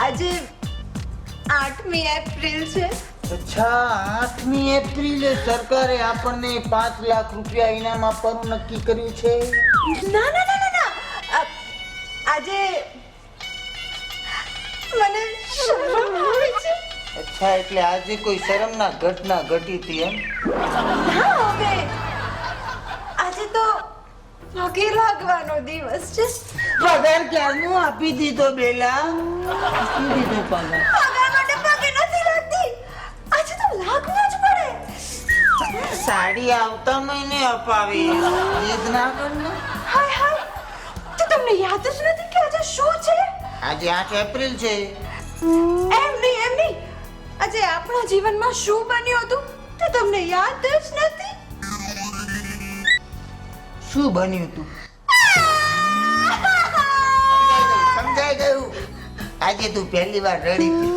આજે 8મી એપ્રિલ છે. અચ્છા, 8મી એપ્રિલે સરકારે આપણને 5 લાખ રૂપિયા ઇનામ આપવાનું નક્કી કર્યું છે. ના ના ના ના ના આજે મને શરમ આવે છે. અચ્છા, એટલે આજે કોઈ શરમના ઘટના ઘટી હતી એમ? ના હવે આજે તો પગે લાગવાનો દિવસ છે. પગાર ક્યારનો આપી દીધો બેલા? આપી દીધો પગાર. પગાર માટે પગે નથી લાગતી. આજે તો લાગવું જ પડે. સાડી આવતા મહિને અપાવી. જીદ ના કરના. હાય હાય તો તમને યાદ જ નથી કે આજે શું છે? આજે 8 એપ્રિલ છે. એમ નહીં આજે આપણા જીવનમાં શું બન્યું હતું તે તમને યાદ જ નથી. શું બન્યું તું? સમજાઈ ગયું. આજે તું પહેલી વાર રડી હતી.